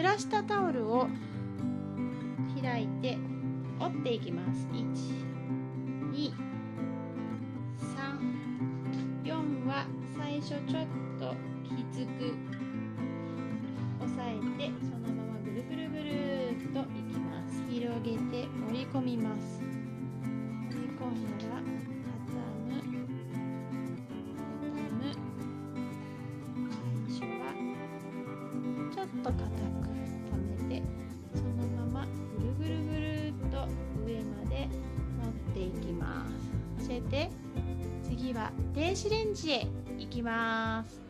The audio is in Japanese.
濡らしたタオルを開いて折っていきます。1、2、3、4は最初ちょっときつく押さえて、そのままぐるぐるぐるっといきます。広げて折り込みます。折り込んだら畳む、最初はちょっと硬く留めて、そのままぐるぐるぐるっと上まで持っていきます。そして次は電子レンジへ行きます。